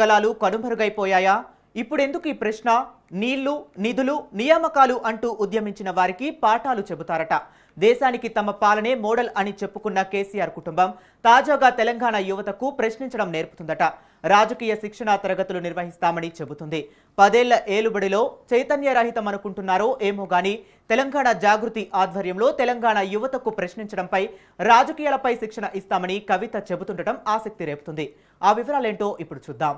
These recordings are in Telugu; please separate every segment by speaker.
Speaker 1: గలాలు కనుమరుగైపోయాయా? ఇప్పుడెందుకు ఈ ప్రశ్న? నీళ్లు, నిధులు, నియామకాలు అంటూ ఉద్యమించిన వారికి పాఠాలు చెబుతారట. దేశానికి తమ పాలనే మోడల్ అని చెప్పుకున్న కేసీఆర్ కుటుంబం తాజాగా తెలంగాణ యువతకు ప్రశ్నించడం నేర్పుతుందట. రాజకీయ శిక్షణా తరగతులు నిర్వహిస్తామని చెబుతుంది. 10 ఏళ్ల ఏలుబడిలో చైతన్యరహితం అనుకుంటున్నారో ఏమో గానీ తెలంగాణ జాగృతి ఆధ్వర్యంలో తెలంగాణ యువతకు ప్రశ్నించడంపై, రాజకీయాలపై శిక్షణ ఇస్తామని కవిత చెబుతుండటం ఆసక్తి రేపుతుంది. ఆ వివరాలేంటో ఇప్పుడు చూద్దాం.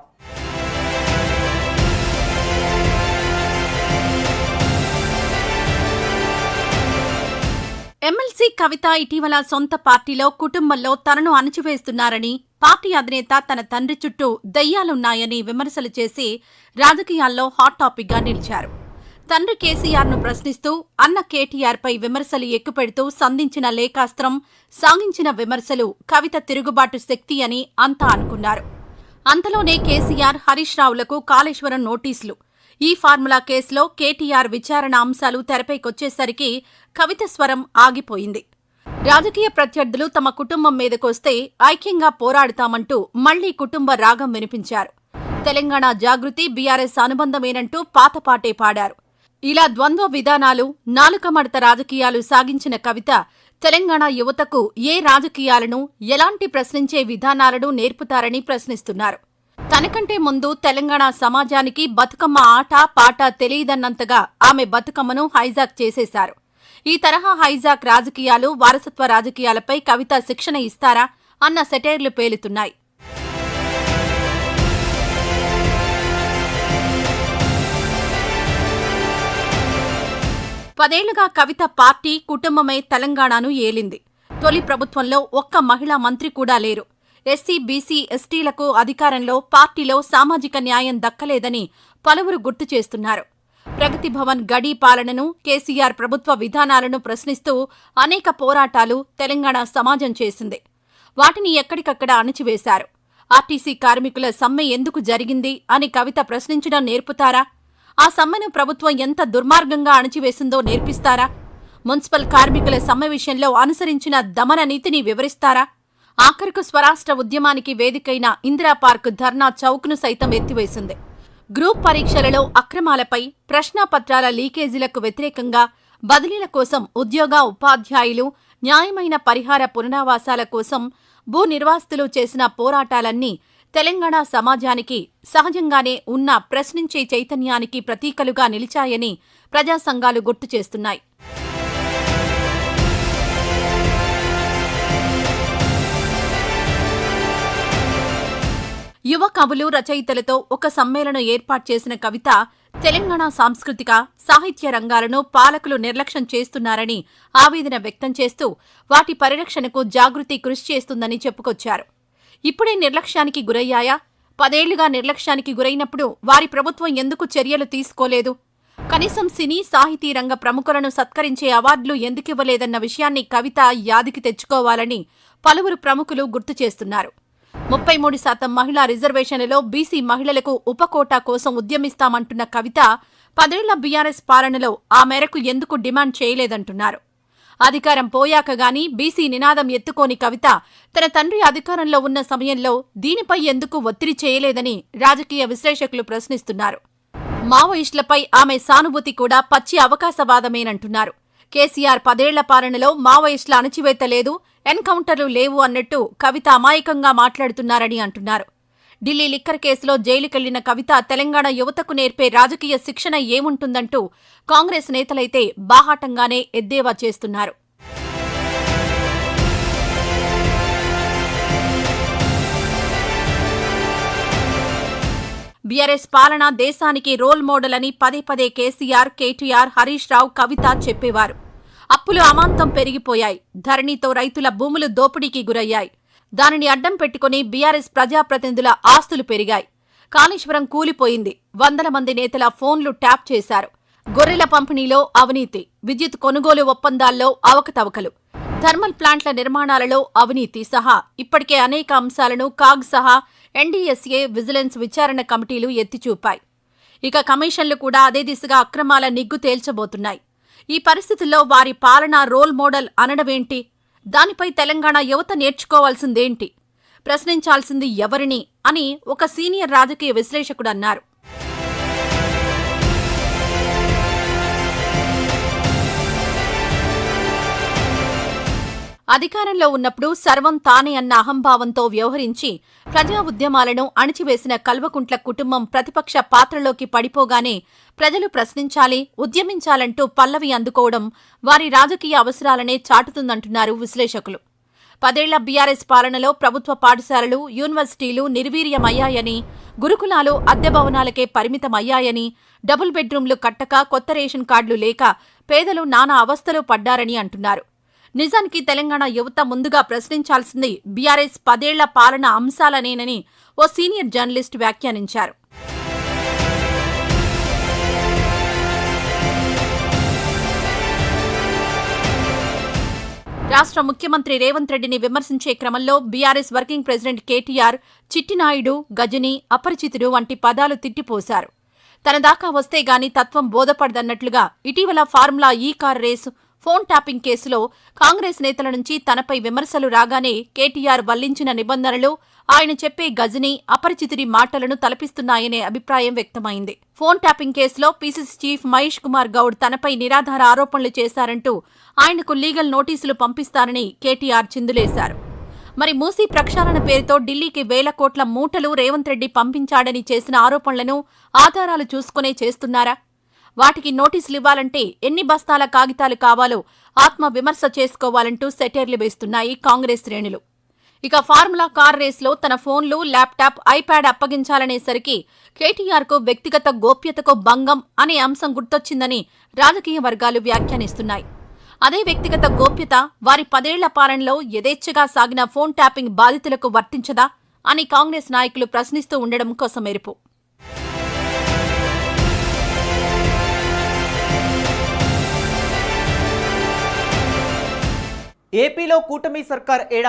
Speaker 2: ఎమ్మెల్సీ కవిత ఇటీవల సొంత పార్టీలో కుటుంబంలో తనను అణచివేస్తున్నారని, పార్టీ అధినేత తన తండ్రి చుట్టూ దయ్యాలున్నాయని విమర్శలు చేసి రాజకీయాల్లో హాట్ టాపిక్ గా నిలిచారు. తండ్రి కేసీఆర్ను ప్రశ్నిస్తూ అన్న కేటీఆర్పై విమర్శలు ఎక్కుపెడుతూ సంధించిన లేఖాస్త్రం, సాగించిన విమర్శలు కవిత తిరుగుబాటు శక్తి అని అంతా అనుకున్నారు. అంతలోనే కేసీఆర్, హరీష్ రావులకు కాళేశ్వరం నోటీసులు. ఈ ఫార్ములా కేసులో కేటీఆర్ విచారణ అంశాలు తెరపైకొచ్చేసరికి కవిత స్వరం ఆగిపోయింది. రాజకీయ ప్రత్యర్థులు తమ కుటుంబం మీదకొస్తే ఐక్యంగా పోరాడుతామంటూ మళ్లీ కుటుంబ రాగం వినిపించారు. తెలంగాణ జాగృతి బీఆర్ఎస్ అనుబంధమేనంటూ పాతపాటే పాడారు. ఇలా ద్వంద్వ విధానాలు, నాలుకమడత రాజకీయాలు సాగించిన కవిత తెలంగాణ యువతకు ఏ రాజకీయాలను, ఎలాంటి ప్రశ్నించే విధానాలను నేర్పుతారని ప్రశ్నిస్తున్నారు. తనకంటే ముందు తెలంగాణ సమాజానికి బతుకమ్మ ఆట పాట తెలియదన్నంతగా ఆమె బతుకమ్మను హైజాక్ చేసేశారు. ఈ తరహా హైజాక్ రాజకీయాలు, వారసత్వ రాజకీయాలపై కవిత శిక్షణ ఇస్తారా అన్న సెటైర్లు పేలుతున్నాయి. పదేళ్లుగా కవిత పార్టీ, కుటుంబమే తెలంగాణను ఏలింది. తొలి ప్రభుత్వంలో ఒక్క మహిళా మంత్రి కూడా లేరు. ఎస్సీ, బీసీ, ఎస్టీలకు అధికారంలో, పార్టీలో సామాజిక న్యాయం దక్కలేదని పలువురు గుర్తు చేస్తున్నారు. ప్రగతి భవన్ గడీ పాలనను, కేసీఆర్ ప్రభుత్వ విధానాలను ప్రశ్నిస్తూ అనేక పోరాటాలు తెలంగాణ సమాజం చేసింది. వాటిని ఎక్కడికక్కడ అణచివేశారు. ఆర్టీసీ కార్మికుల సమ్మె ఎందుకు జరిగింది అని కవిత ప్రశ్నించడం నేర్పుతారా? ఆ సమ్మెను ప్రభుత్వం ఎంత దుర్మార్గంగా అణచివేసిందో నేర్పిస్తారా? మున్సిపల్ కార్మికుల సమ్మె విషయంలో అనుసరించిన దమన నీతిని వివరిస్తారా? ఆఖరుకు స్వరాష్ట్ర ఉద్యమానికి వేదికైన ఇందిరా పార్క్ ధర్నా చౌక్ను సైతం ఎత్తివేసింది. గ్రూప్ పరీక్షలలో అక్రమాలపై, ప్రశ్నాపత్రాల లీకేజీలకు వ్యతిరేకంగా, బదిలీల కోసం ఉద్యోగ, ఉపాధ్యాయులు న్యాయమైన పరిహార పునరావాసాల కోసం భూ నిర్వాసితులు చేసిన పోరాటాలన్నీ తెలంగాణ సమాజానికి సహజంగానే ఉన్న ప్రశ్నించే చైతన్యానికి ప్రతీకలుగా నిలిచాయని ప్రజా సంఘాలు గుర్తు చేస్తున్నాయి. యువ కవులు, రచయితలతో ఒక సమ్మేళనం ఏర్పాటు చేసిన కవిత తెలంగాణ సాంస్కృతిక, సాహిత్య రంగాలను పాలకులు నిర్లక్ష్యం చేస్తున్నారని ఆవేదన వ్యక్తం చేస్తూ వాటి పరిరక్షణకు జాగృతి కృషి చేస్తుందని చెప్పుకొచ్చారు. ఇప్పుడే నిర్లక్ష్యానికి గురయ్యాయా? 10 ఏళ్లుగా నిర్లక్ష్యానికి గురైనప్పుడు వారి ప్రభుత్వం ఎందుకు చర్యలు తీసుకోలేదు? కనీసం సినీ, సాహితీ రంగ ప్రముఖులను సత్కరించే అవార్డులు ఎందుకివ్వలేదన్న విషయాన్ని కవిత యాదికి తెచ్చుకోవాలని పలువురు ప్రముఖులు గుర్తు చేస్తున్నారు. 33% మహిళా రిజర్వేషన్లలో బీసీ మహిళలకు ఉపకోటా కోసం ఉద్యమిస్తామంటున్న కవిత 10 ఏళ్ల బీఆర్ఎస్ పాలనలో ఆ మేరకు ఎందుకు డిమాండ్ చేయలేదంటున్నారు. అధికారం పోయాక గానీ బీసీ నినాదం ఎత్తుకోని కవిత తన తండ్రి అధికారంలో ఉన్న సమయంలో దీనిపై ఎందుకు ఒత్తిడి చేయలేదని రాజకీయ విశ్లేషకులు ప్రశ్నిస్తున్నారు. మావోయిస్టులపై ఆమె సానుభూతి కూడా పచ్చి అవకాశవాదమేనంటున్నారు. కేసీఆర్ 10 ఏళ్ల పాలనలో మావోయిస్టుల అణచివేత లేదు, ఎన్కౌంటర్లు లేవు అన్నట్టు కవిత అమాయకంగా మాట్లాడుతున్నారని అంటున్నారు. ఢిల్లీ లిక్కర్ కేసులో జైలుకెళ్లిన కవిత తెలంగాణ యువతకు నేర్పే రాజకీయ శిక్షణ ఏముంటుందంటూ కాంగ్రెస్ నేతలైతే బాహాటంగానే ఎద్దేవా చేస్తున్నారు. బీఆర్ఎస్ పాలన దేశానికి రోల్ మోడల్ అని పదే పదే కేసీఆర్, కేటీఆర్, హరీష్ రావు, కవిత చెప్పేవారు. అప్పులు అమాంతం పెరిగిపోయాయి. ధరణితో రైతుల భూములు దోపిడీకి గురయ్యాయి. దానిని అడ్డం పెట్టుకుని బీఆర్ఎస్ ప్రజాప్రతినిధుల ఆస్తులు పెరిగాయి. కాళేశ్వరం కూలిపోయింది. 100 మంది నేతల ఫోన్లు ట్యాప్ చేశారు. గొర్రెల పంపిణీలో అవినీతి, విద్యుత్ కొనుగోలు ఒప్పందాల్లో అవకతవకలు, థర్మల్ ప్లాంట్ల నిర్మాణాలలో అవినీతి సహా ఇప్పటికే అనేక అంశాలను కాగ్ సహా ఎన్డీఎస్ఏ, విజిలెన్స్ విచారణ కమిటీలు ఎత్తిచూపాయి. ఇక కమిషన్లు కూడా అదే దిశగా అక్రమాల నిగ్గు తేల్చబోతున్నాయి. ఈ పరిస్థితుల్లో వారి పాలన రోల్ మోడల్ అనడమేంటి? దానిపై తెలంగాణ యువత నేర్చుకోవాల్సిందేంటి? ప్రశ్నించాల్సింది ఎవరిని అని ఒక సీనియర్ రాజకీయ విశ్లేషకుడు అన్నారు. అధికారంలో ఉన్నప్పుడు సర్వం తానే అన్న అహంభావంతో వ్యవహరించి ప్రజా ఉద్యమాలను అణిచివేసిన కల్వకుంట్ల కుటుంబం ప్రతిపక్ష పాత్రలోకి పడిపోగానే ప్రజలు ప్రశ్నించాలి, ఉద్యమించాలంటూ పల్లవి అందుకోవడం వారి రాజకీయ అవసరాలనే చాటుతుందంటున్నారు విశ్లేషకులు. 10 ఏళ్ల బీఆర్ఎస్ పాలనలో ప్రభుత్వ పాఠశాలలు, యూనివర్సిటీలు నిర్వీర్యమయ్యాయని, గురుకులాలు అద్దె భవనాలకే పరిమితమయ్యాయని, డబుల్ బెడ్రూంలు కట్టక, కొత్త రేషన్ కార్డులు లేక పేదలు నానా అవస్థలు పడ్డారని అంటున్నారు. నిజానికి తెలంగాణ యువత ముందుగా ప్రశ్నించాల్సింది బీఆర్ఎస్ 10 ఏళ్ల పాలన అంశాలనేనని ఓ సీనియర్ జర్నలిస్ట్ వ్యాఖ్యానించారు. రాష్ట్ర ముఖ్యమంత్రి రేవంత్ రెడ్డిని విమర్శించే క్రమంలో BRS working president KTR Chittinaidu, Ghajini, Aparichitudu వంటి పదాలు తిట్టిపోశారు. తన దాకా వస్తే గాని తత్వం బోధపడదన్నట్లుగా ఇటీవల ఫార్ములా ఈ కార్ రేసు, ఫోన్ ట్యాపింగ్ కేసులో కాంగ్రెస్ నేతల నుంచి తనపై విమర్శలు రాగానే కేటీఆర్ వల్లించిన నిబంధనలు ఆయన చెప్పే గజని, అపరిచితుడి మాటలను తలపిస్తున్నాయనే అభిప్రాయం వ్యక్తమైంది. ఫోన్ ట్యాపింగ్ కేసులో పీసీసీ చీఫ్ మహేష్ కుమార్ గౌడ్ తనపై నిరాధార ఆరోపణలు చేశారంటూ ఆయనకు లీగల్ నోటీసులు పంపిస్తారని కేటీఆర్ చిందులేశారు. మరి మూసీ ప్రక్షాళన పేరుతో ఢిల్లీకి 1000 కోట్ల మూటలు రేవంత్ రెడ్డి పంపించాడని చేసిన ఆరోపణలను ఆధారాలు చూసుకునే చేస్తున్నారా? వాటికి నోటీసులివ్వాలంటే ఎన్ని బస్తాల కాగితాలు కావాలో ఆత్మ విమర్శ చేసుకోవాలంటూ సెటైర్లు వేస్తున్నాయి కాంగ్రెస్ శ్రేణులు. ఇక ఫార్ములా కార్ రేసులో తన ఫోన్లు, ల్యాప్టాప్, ఐప్యాడ్ అప్పగించాలనేసరికి కేటీఆర్కు వ్యక్తిగత గోప్యతకు భంగం అనే అంశం గుర్తొచ్చిందని రాజకీయ వర్గాలు వ్యాఖ్యానిస్తున్నాయి. అదే వ్యక్తిగత గోప్యత వారి 10 ఏళ్ల పాలనలో యథేచ్ఛగా సాగిన ఫోన్ ట్యాపింగ్ బాధితులకు వర్తించదా అని కాంగ్రెస్ నాయకులు ప్రశ్నిస్తూ ఉండడం కొసమెరుపు.
Speaker 1: ఏపీలో కూటమి సర్కార్ ఏడాది